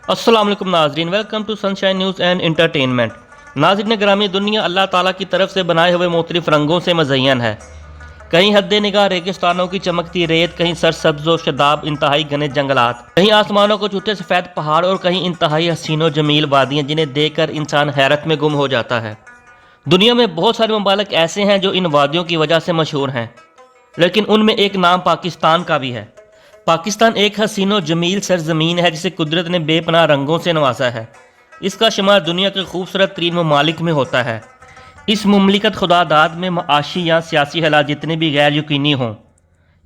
अस्सलाम वालेकुम नाजरीन, welcome to Sunshine News and entertainment. नाजरीन ग्रामी, दुनिया अल्लाह ताला की तरफ से बनाए हुए मुख्तलिफ रंगों से मज़य्यन है। कहीं हद्दे निगाह रेगिस्तानों की चमकती रेत, कहीं सरसब्ज़ व शदाब इंतहाई घने जंगलात, कहीं आसमानों को छूते सफ़ेद पहाड़ और कहीं इंतहाई हसीन व जमील वादियाँ जिन्हें देखकर इंसान हैरत में गुम हो जाता है। दुनिया में बहुत सारे ममालिक ऐसे हैं जो इन वादियों की वजह से मशहूर हैं, लेकिन उनमें एक नाम पाकिस्तान का भी है। पाकिस्तान एक हसीन व जमील सरजमीन है जिसे कुदरत ने बेपनाह रंगों से नवाजा है। इसका शुमार दुनिया के खूबसूरत तरीन ममालिक में होता है। इस मुमलिकत खुदादाद में माशी या सियासी हालात जितने भी गैर यकीनी हों,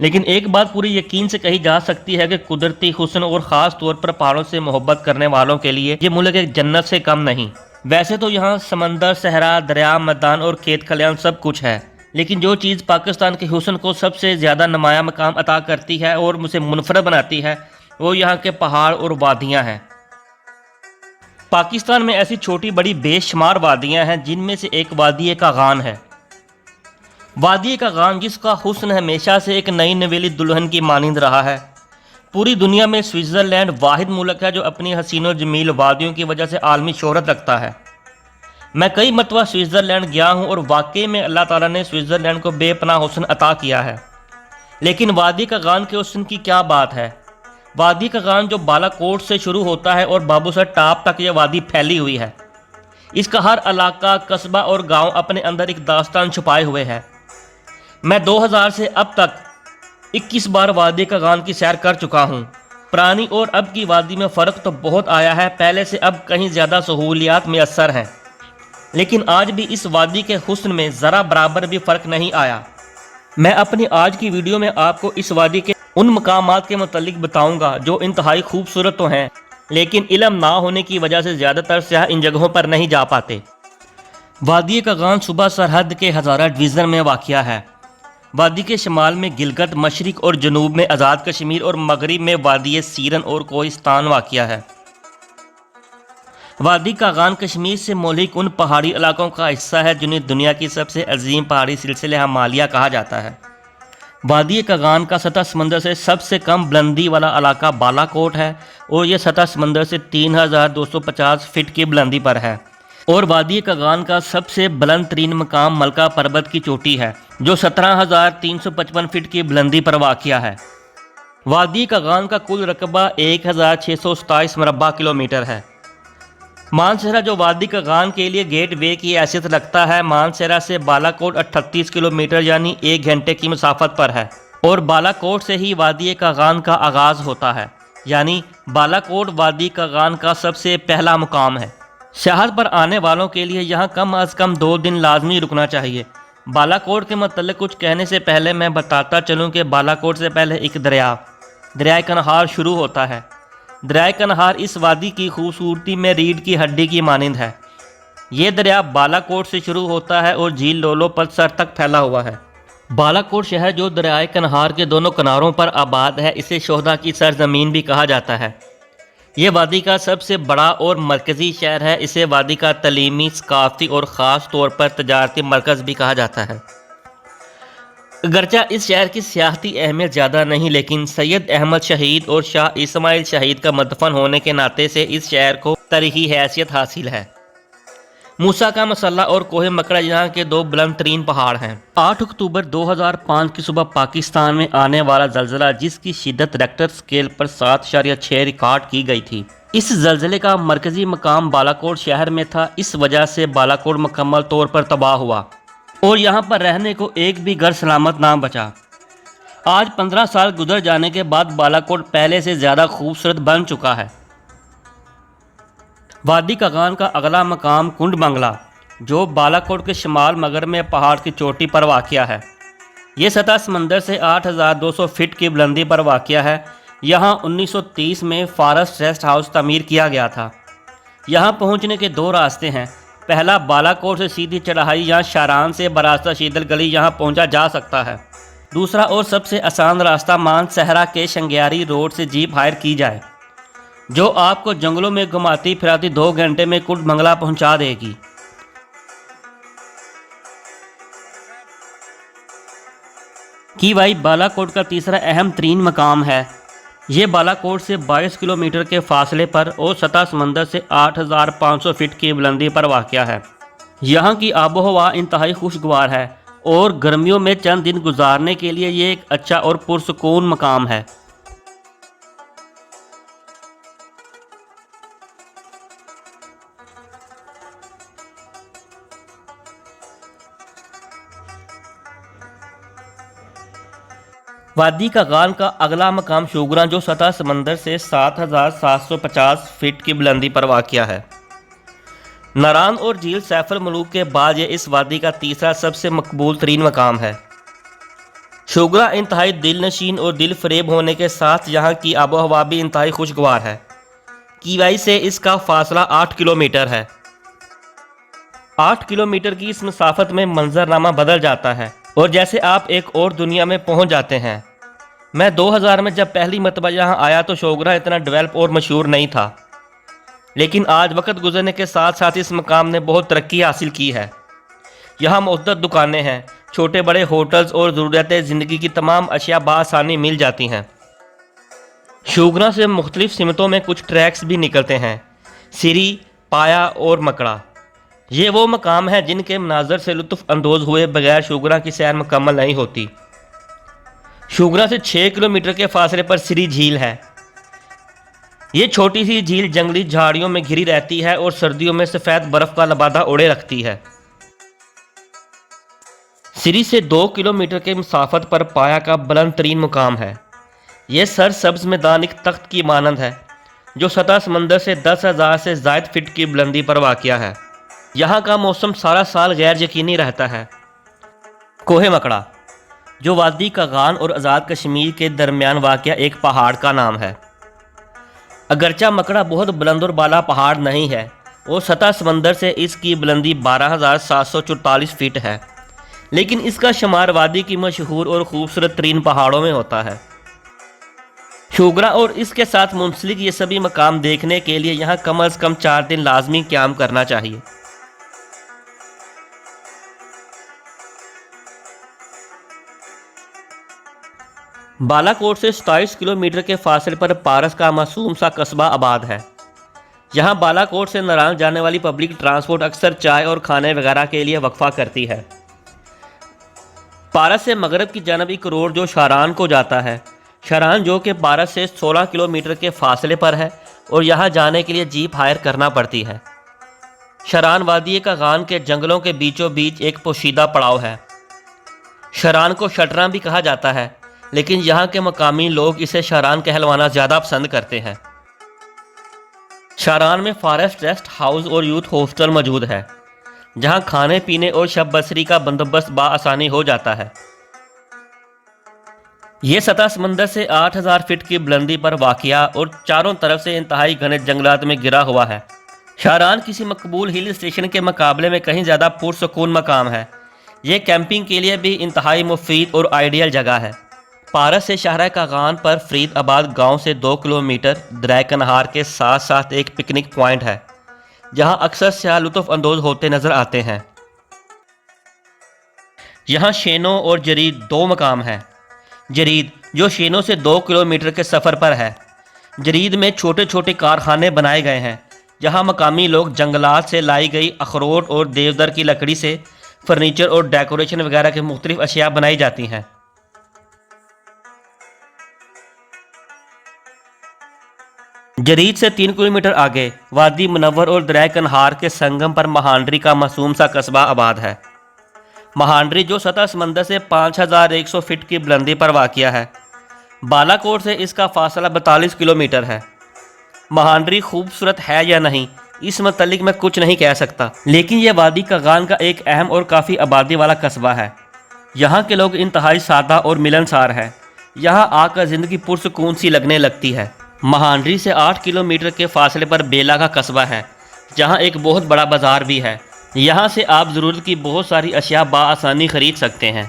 लेकिन एक बात पूरी यकीन से कही जा सकती है कि कुदरती हुस्न और ख़ास तौर पर पहाड़ों से मोहब्बत करने वालों के लिए ये मुल्क एक जन्नत से कम नहीं। वैसे तो यहाँ समंदर, सहरा, दरिया, मैदान और खेत खलियान सब कुछ है, लेकिन जो चीज़ पाकिस्तान के हुस्न को सबसे ज़्यादा नुमाया मकाम अता करती है और उसे मुनफरद बनाती है, वो यहाँ के पहाड़ और वादियाँ हैं। पाकिस्तान में ऐसी छोटी बड़ी बेशुमार वादियाँ हैं, जिनमें से एक वादी कागान है। वादी कागान, जिसका हुस्न हमेशा से एक नई नवेली दुल्हन की मानिंद रहा है। पूरी दुनिया में स्विट्ज़रलैंड वाहिद मुल्क है जो अपनी हसीन और जमील वादियों की वजह से आलमी शोहरत रखता है। मैं कई मरतबा स्विट्ज़रलैंड गया हूँ और वाकई में अल्लाह ताला ने स्विट्ज़रलैंड को बेपनाह हुस्न अता किया है। लेकिन वादी कागान के हुस्न की क्या बात है। वादी कागान जो बालाकोट से शुरू होता है और बाबूसर टाप तक यह वादी फैली हुई है। इसका हर इलाका, कस्बा और गांव अपने अंदर एक दास्तान छुपाए हुए है। मैं 2000 से अब तक 21 बार वादी कागान की सैर कर चुका हूँ। पुरानी और अब की वादी में फ़र्क तो बहुत आया है, पहले से अब कहीं ज़्यादा सहूलियात मैसर हैं, लेकिन आज भी इस वादी के हुस्न में ज़रा बराबर भी फ़र्क नहीं आया। मैं अपनी आज की वीडियो में आपको इस वादी के उन मकामात के मुतालिक बताऊंगा जो इंतहाई खूबसूरत तो हैं, लेकिन इल्म ना होने की वजह से ज़्यादातर सयाह इन जगहों पर नहीं जा पाते। वादी कागान सूबा सरहद के हज़ारा डिवीज़न में वाक़िया है। वादी के शमाल में गिलगित, मशरिक और जनूब में आज़ाद कश्मीर और मगरिब में वादी सीरन और कोहिस्तान वाक़िया है। वादी कागान कश्मीर से मोलिक उन पहाड़ी इलाकों का हिस्सा है जिन्हें दुनिया की सबसे अजीम पहाड़ी सिलसिले हिमालय कहा जाता है। वादी कागान का सतह समंदर से सबसे कम बुलंदी वाला इलाका बालाकोट है और यह सतह समंदर से 3250 फीट की बुलंदी पर है। और वादी कागान का सबसे बुलंद तरीन मकाम मलका पर्वत की चोटी है जो 17,355 फीट की बुलंदी पर वाक़िया है। वादी कागान का कुल रकबा 1627 मरबा किलोमीटर है। मानसहरा जो वादी कागान के लिए गेट वे की हैसियत रखता है, मानसहरा से बालाकोट 38 किलोमीटर यानी 1 घंटे की मुसाफत पर है और बालाकोट से ही वादी कागान का आगाज़ होता है, यानी बालाकोट वादी कागान का सबसे पहला मुकाम है। शहर पर आने वालों के लिए यहाँ कम अज़ कम 2 दिन लाजमी रुकना चाहिए। बालाकोट के मतलब कुछ कहने से पहले मैं बताता चलूँ कि बालाकोट से पहले एक दरिया कन्हार शुरू होता है। दरिया कन्हार इस वादी की खूबसूरती में रीढ़ की हड्डी की मानिंद है। ये दरिया बालाकोट से शुरू होता है और झील लोलो पतसर तक फैला हुआ है। बालाकोट शहर जो दरिया कन्हार के दोनों किनारों पर आबाद है, इसे शोहदा की सरजमीन भी कहा जाता है। ये वादी का सबसे बड़ा और मरकज़ी शहर है। इसे वादी का तलीमी, सकाफ़ती और ख़ास तौर पर तजारती मरकज़ भी कहा जाता है। अगरचा इस शहर की सियाहती अहमियत ज़्यादा नहीं, लेकिन सैयद अहमद शहीद और शाह इस्माइल शहीद का मदफन होने के नाते से इस शहर को तारीख़ी हैसियत हासिल है। मूसा का मसल्ला और कोहे मकड़ा यहाँ के 2 बुलंद तरीन पहाड़ हैं। 8 अक्टूबर 2005 की सुबह पाकिस्तान में आने वाला ज़लज़ला, जिसकी शिद्दत रेक्टर स्केल पर 7.6 रिकॉर्ड की गई थी, इस ज़लज़ले का मरकज़ी मकाम बालाकोट शहर में था। इस वजह से बालाकोट मुकम्मल तौर पर तबाह हुआ और यहाँ पर रहने को एक भी घर सलामत ना बचा। आज 15 साल गुजर जाने के बाद बालाकोट पहले से ज़्यादा खूबसूरत बन चुका है। वादी कागान का अगला मकाम कुंड बंगला, जो बालाकोट के शमाल मगर में पहाड़ की चोटी पर वाक़िया है। ये सतह समंदर से 8,200 फीट की बुलंदी पर वाक़िया है। यहाँ 1930 में फॉरेस्ट रेस्ट हाउस तमीर किया गया था। यहाँ पहुँचने के 2 रास्ते हैं। पहला बालाकोट से सीधी चढ़ाई या शारान से बरास्ता शीतल गली यहाँ पहुँचा जा सकता है। दूसरा और सबसे आसान रास्ता मानसहरा के शंग्यारी रोड से जीप हायर की जाए, जो आपको जंगलों में घुमाती फिराती 2 घंटे में कुंड बंगला पहुंचा देगी। की वाई बालाकोट का तीसरा अहम तरीन मकाम है। یہ بالاکوٹ سے 22 کلومیٹر کے فاصلے پر اور سطح سمندر سے 8500 فٹ کی بلندی پر واقع ہے۔ یہاں کی آب و ہوا انتہائی خوشگوار ہے اور گرمیوں میں چند دن گزارنے کے لیے یہ ایک اچھا اور پرسکون مقام ہے۔ وادی کاغان کا اگلا مقام شوگرا جو سطح سمندر سے 7750 فٹ کی بلندی پر واقع ہے۔ ناران اور جھیل سیف الملوک کے بعد یہ اس وادی کا تیسرا سب سے مقبول ترین مقام ہے۔ شوگرا انتہائی دل نشین اور دل فریب ہونے کے ساتھ یہاں کی آب و ہوا بھی انتہائی خوشگوار ہے۔ کیوائی سے اس کا فاصلہ 8 کلومیٹر ہے۔ 8 کلومیٹر کی اس مسافت میں منظرنامہ بدل جاتا ہے اور جیسے آپ ایک اور دنیا میں پہنچ جاتے ہیں۔ میں 2000 میں جب پہلی مرتبہ یہاں آیا تو شوگرا اتنا ڈیولپ اور مشہور نہیں تھا، لیکن آج وقت گزرنے کے ساتھ ساتھ اس مقام نے بہت ترقی حاصل کی ہے۔ یہاں متعدد دکانیں ہیں، چھوٹے بڑے ہوٹلز اور ضرورت زندگی کی تمام اشیاء بآسانی مل جاتی ہیں۔ شوگرا سے مختلف سمتوں میں کچھ ٹریکس بھی نکلتے ہیں، سری، پایا اور مکڑا۔ یہ وہ مقام ہیں جن کے مناظر سے لطف اندوز ہوئے بغیر شوگرا کی سیر مکمل نہیں ہوتی۔ شوگرا سے 6 کلومیٹر کے فاصلے پر سری جھیل ہے۔ یہ چھوٹی سی جھیل جنگلی جھاڑیوں میں گھری رہتی ہے اور سردیوں میں سفید برف کا لبادہ اوڑھے رکھتی ہے۔ سری سے 2 کلومیٹر کے مسافت پر پایا کا بلند ترین مقام ہے۔ یہ سرسبز میدان ایک تخت کی مانند ہے جو سطح سمندر سے 10,000 سے زائد فٹ کی بلندی پر واقع ہے۔ یہاں کا موسم سارا سال غیر یقینی رہتا ہے۔ کوہ مکڑا جو وادی کاغان اور آزاد کشمیر کے درمیان واقع ایک پہاڑ کا نام ہے۔ اگرچہ مکڑا بہت بلند اور بالا پہاڑ نہیں ہے اور سطح سمندر سے اس کی بلندی 12,744 فٹ ہے، لیکن اس کا شمار وادی کی مشہور اور خوبصورت ترین پہاڑوں میں ہوتا ہے۔ شوگرا اور اس کے ساتھ منسلک یہ سبھی مقام دیکھنے کے لیے یہاں کم از کم 4 دن لازمی قیام کرنا چاہیے۔ بالاکوٹ سے 27 کلومیٹر کے فاصلے پر پارس کا معصوم سا قصبہ آباد ہے۔ یہاں بالاکوٹ سے ناران جانے والی پبلک ٹرانسپورٹ اکثر چائے اور کھانے وغیرہ کے لیے وقفہ کرتی ہے۔ پارس سے مغرب کی جانب ایک روڈ جو شاران کو جاتا ہے، شاران جو کہ پارس سے 16 کلومیٹر کے فاصلے پر ہے اور یہاں جانے کے لیے جیپ ہائر کرنا پڑتی ہے۔ شاران وادی کاغان کے جنگلوں کے بیچوں بیچ ایک پوشیدہ پڑاؤ ہے۔ شاران کو شٹراں بھی کہا جاتا ہے، لیکن یہاں کے مقامی لوگ اسے شاران کہلوانا زیادہ پسند کرتے ہیں۔ شاران میں فارسٹ ریسٹ ہاؤس اور یوتھ ہاسٹل موجود ہے، جہاں کھانے پینے اور شب بسری کا بندوبست بآسانی ہو جاتا ہے۔ یہ سطح سمندر سے 8,000 فٹ کی بلندی پر واقع اور چاروں طرف سے انتہائی گھنے جنگلات میں گھرا ہوا ہے۔ شاران کسی مقبول ہل اسٹیشن کے مقابلے میں کہیں زیادہ پرسکون مقام ہے۔ یہ کیمپنگ کے لیے بھی انتہائی مفید اور آئیڈیل جگہ ہے۔ پارس سے شاہراہ کاغان پر فرید آباد گاؤں سے 2 کلومیٹر دریائے کنہار کے ساتھ ساتھ ایک پکنک پوائنٹ ہے، جہاں اکثر سیاح لطف اندوز ہوتے نظر آتے ہیں۔ یہاں شینو اور جرید 2 مقام ہیں۔ جرید جو شینو سے 2 کلومیٹر کے سفر پر ہے۔ جرید میں چھوٹے چھوٹے کارخانے بنائے گئے ہیں، جہاں مقامی لوگ جنگلات سے لائی گئی اخروٹ اور دیودر کی لکڑی سے فرنیچر اور ڈیکوریشن وغیرہ کے مختلف اشیاء بنائی جاتی ہیں۔ جرید سے 3 کلومیٹر آگے وادی منور اور دریائے کنہار کے سنگم پر مہانڈری کا معصوم سا قصبہ آباد ہے۔ مہانڈری جو سطح سمندر سے 5,100 فٹ کی بلندی پر واقع ہے۔ بالاکوٹ سے اس کا فاصلہ 42 کلومیٹر ہے۔ مہانڈری خوبصورت ہے یا نہیں، اس متعلق میں کچھ نہیں کہہ سکتا، لیکن یہ وادی کاغان کا ایک اہم اور کافی آبادی والا قصبہ ہے۔ یہاں کے لوگ انتہائی سادہ اور ملنسار ہیں۔ یہاں آ کر زندگی پرسکون سی لگنے لگتی ہے۔ مہانڈری سے 8 کلومیٹر کے فاصلے پر بیلا کا قصبہ ہے، جہاں ایک بہت بڑا بازار بھی ہے۔ یہاں سے آپ ضرورت کی بہت ساری اشیاء بآسانی خرید سکتے ہیں۔